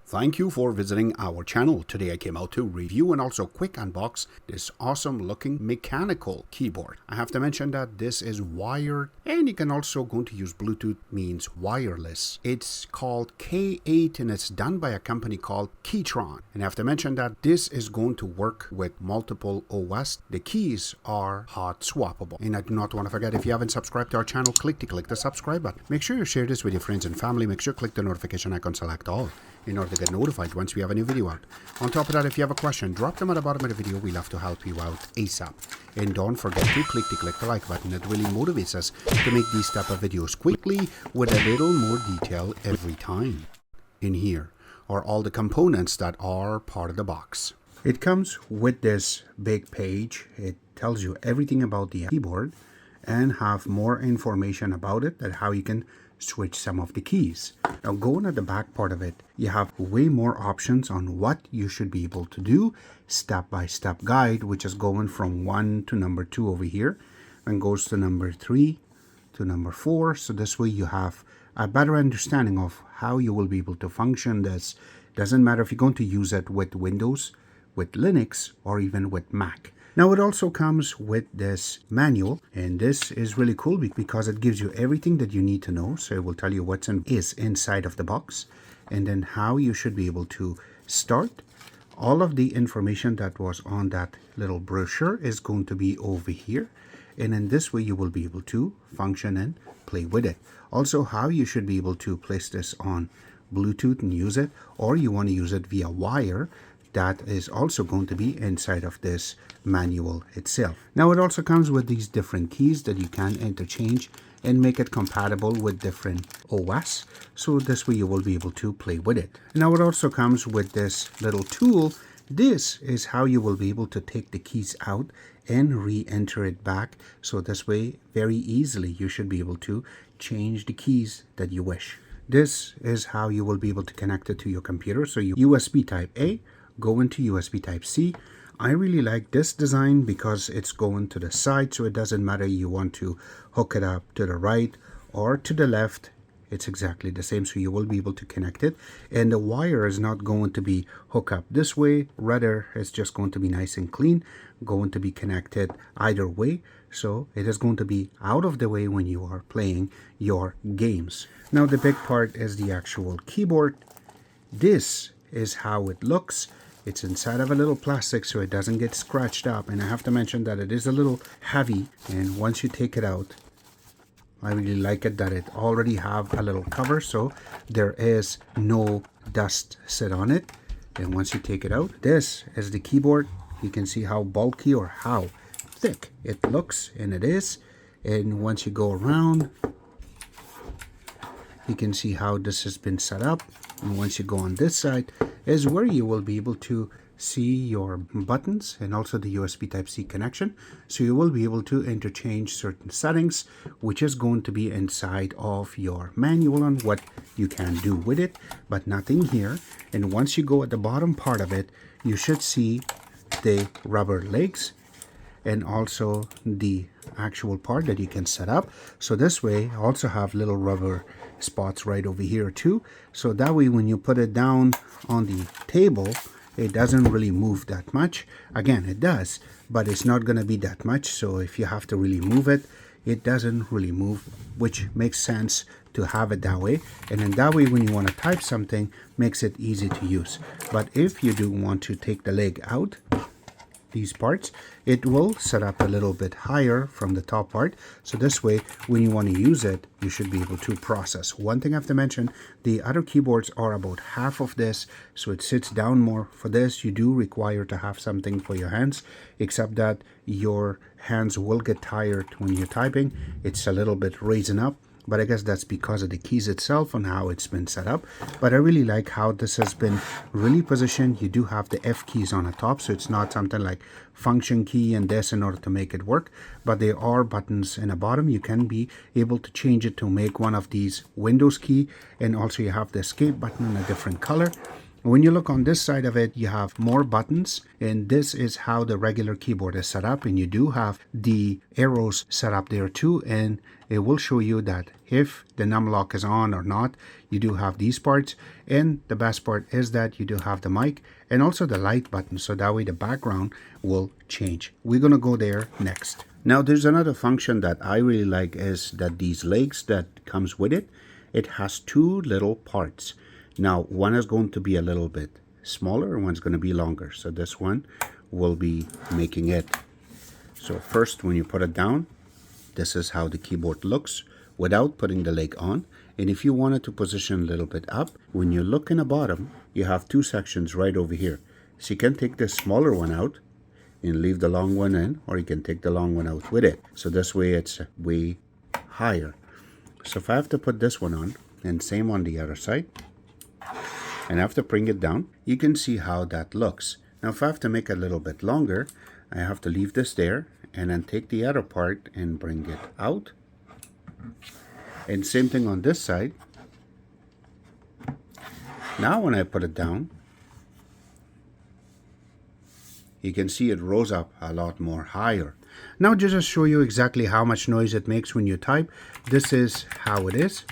Thank you for visiting our channel. Today I came out to review and also quick unbox this awesome looking mechanical keyboard. I have to mention that this is wired and you can also going to use Bluetooth, means wireless. It's called K8 and it's done by a company called Keychron. And I have to mention that this is going to work with multiple OS. The keys are hot swappable. And I do not want to forget, if you haven't subscribed to our channel, click the subscribe button. Make sure you share this with your friends and family. Make sure you click the notification icon, select all, in order to get notified once we have a new video out. On top of that, if you have a question, drop them at the bottom of the video. We love to help you out ASAP. And don't forget to click the like button. It really motivates us to make these type of videos quickly with a little more detail every time. In here are all the components that are part of the box. It comes with this big page. It tells you everything about the keyboard and have more information about it, and how you can switch some of the keys. Now going at the back part of it, you have way more options on what you should be able to do. Step-by-step guide, which is going from 1 to number 2 over here and goes to number 3 to number 4. So this way you have a better understanding of how you will be able to function this. Doesn't matter if you're going to use it with Windows, with Linux, or even with Mac. Now it also comes with this manual, and this is really cool because it gives you everything that you need to know. So it will tell you what's inside of the box, and then how you should be able to start. All of the information that was on that little brochure is going to be over here, and in this way you will be able to function and play with it. Also how you should be able to place this on Bluetooth and use it, or you want to use it via wire. That is also going to be inside of this manual itself. Now it also comes with these different keys that you can interchange and make it compatible with different OS. So this way you will be able to play with it. Now it also comes with this little tool. This is how you will be able to take the keys out and re-enter it back. So this way, very easily, you should be able to change the keys that you wish. This is how you will be able to connect it to your computer. So you USB type A, go into USB type C. I really like this design because it's going to the side, so it doesn't matter you want to hook it up to the right or to the left. It's exactly the same, so you will be able to connect it, and the wire is not going to be hooked up this way, rather it's just going to be nice and clean, going to be connected either way, so it is going to be out of the way when you are playing your games. Now the big part is the actual keyboard. This is how it looks. It's inside of a little plastic so it doesn't get scratched up, and I have to mention that it is a little heavy, and once you take it out, I really like it that it already have a little cover so there is no dust sit on it. And once you take it out, this is the keyboard. You can see how bulky or how thick it looks, and it is. And once you go around, you can see how this has been set up. And once you go on this side is where you will be able to see your buttons and also the USB Type-C connection. So you will be able to interchange certain settings, which is going to be inside of your manual on what you can do with it, but nothing here. And once you go at the bottom part of it, you should see the rubber legs and also the actual part that you can set up. So this way also have little rubber spots right over here too, so that way when you put it down on the table, it doesn't really move that much. Again, it does, but it's not going to be that much. So if you have to really move it, it doesn't really move, which makes sense to have it that way. And then that way when you want to type something, makes it easy to use. But if you do want to take the leg out, these parts, it will set up a little bit higher from the top part, so this way when you want to use it, you should be able to process. One thing I have to mention, the other keyboards are about half of this, so it sits down more. For this you do require to have something for your hands, except that your hands will get tired when you're typing. It's a little bit raising up, but I guess that's because of the keys itself and how it's been set up. But I really like how this has been really positioned. You do have the F keys on the top, so it's not something like function key and this in order to make it work, but there are buttons in the bottom. You can be able to change it to make one of these Windows key, and also you have the escape button in a different color. When you look on this side of it, you have more buttons, and this is how the regular keyboard is set up, and you do have the arrows set up there too, and it will show you that if the num lock is on or not. You do have these parts, and the best part is that you do have the mic and also the light button, so that way the background will change. We're gonna go there next. Now there's another function that I really like, is that these legs that comes with it, it has two little parts. Now one is going to be a little bit smaller and one's going to be longer, so this one will be making it. So first, when you put it down, this is how the keyboard looks without putting the leg on. And if you wanted to position a little bit up, when you look in the bottom, you have two sections right over here. So you can take this smaller one out and leave the long one in, or you can take the long one out with it. So this way it's way higher. So if I have to put this one on, and same on the other side, and I have to bring it down, you can see how that looks. Now if I have to make it a little bit longer, I have to leave this there and then take the other part and bring it out. And same thing on this side. Now when I put it down, you can see it rose up a lot more higher. Now just to show you exactly how much noise it makes when you type, this is how it is.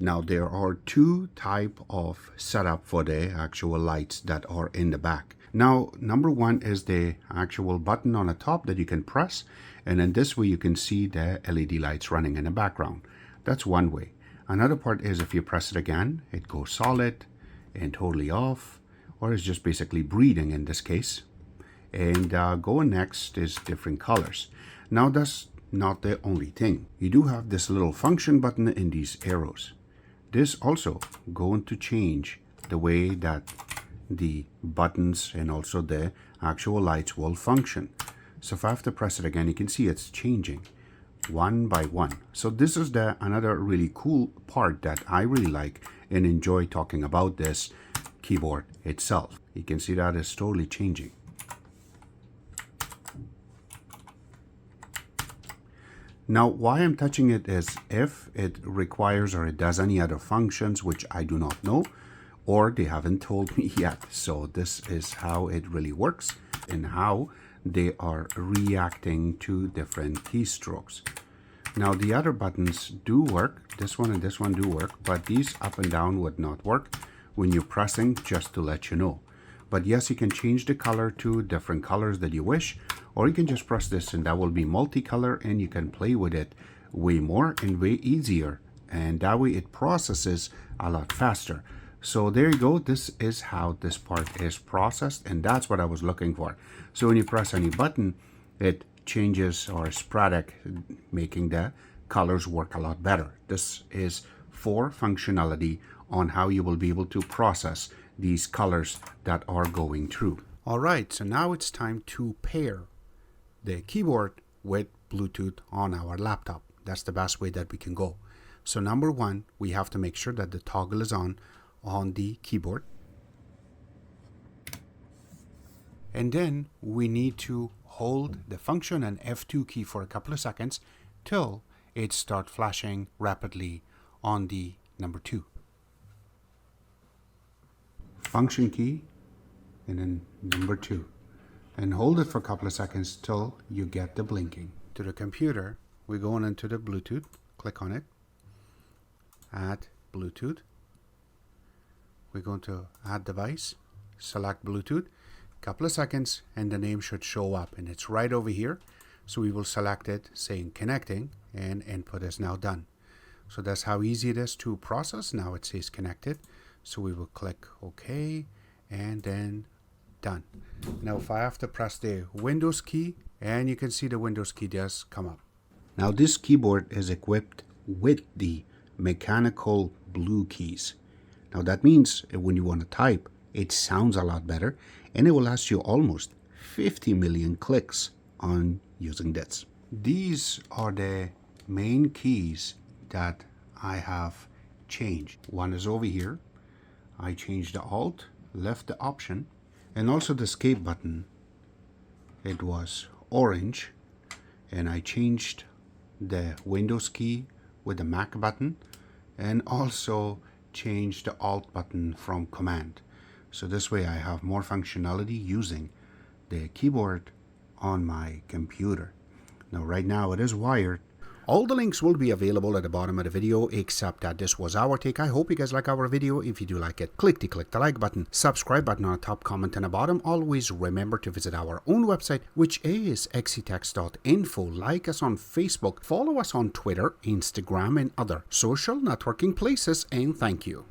Now there are two type of setup for the actual lights that are in the back. Now number one is the actual button on the top that you can press, and then this way you can see the LED lights running in the background. That's one way. Another part is if you press it again, it goes solid and totally off, or it's just basically breathing in this case. And going next is different colors. Now that's not the only thing. You do have this little function button in these arrows. This also going to change the way that the buttons and also the actual lights will function. So if I have to press it again, you can see it's changing one by one. So this is the another really cool part that I really like and enjoy talking about this keyboard itself. You can see that it's totally changing. Now, why I'm touching it is if it requires or it does any other functions, which I do not know, or they haven't told me yet. So this is how it really works and how they are reacting to different keystrokes. Now, the other buttons do work. This one and this one do work, but these up and down would not work when you're pressing, just to let you know. But yes, you can change the color to different colors that you wish, or you can just press this and that will be multicolor, and you can play with it way more and way easier, and that way it processes a lot faster. So there you go. This is how this part is processed, and that's what I was looking for. So when you press any button, it changes or sporadic, making the colors work a lot better. This is for functionality on how you will be able to process these colors that are going through. All right, so now it's time to pair the keyboard with Bluetooth on our laptop. That's the best way that we can go. So number one, we have to make sure that the toggle is on the keyboard. And then we need to hold the function and F2 key for a couple of seconds till it starts flashing rapidly on the number 2. Function key and then number 2. And hold it for a couple of seconds till you get the blinking. To the computer, we're going into the Bluetooth. Click on it. Add Bluetooth. We're going to add device. Select Bluetooth. Couple of seconds and the name should show up, and it's right over here. So we will select it saying connecting, and input is now done. So that's how easy it is to process. Now it says connected. So we will click OK and then done. Now if I have to press the Windows key, and you can see the Windows key does come up. Now this keyboard is equipped with the mechanical blue keys. Now that means when you want to type, it sounds a lot better, and it will last you almost 50 million clicks on using this. These are the main keys that I have changed. One is over here. I changed the Alt, left the Option, and also the Escape button. It was orange, and I changed the Windows key with the Mac button, and also changed the Alt button from Command. So this way I have more functionality using the keyboard on my computer. Now right now it is wired. All the links will be available at the bottom of the video, except that this was our take. I hope you guys like our video. If you do like it, click the like button, subscribe button on the top, comment on the bottom. Always remember to visit our own website, which is xctex.info. Like us on Facebook, follow us on Twitter, Instagram, and other social networking places, and thank you.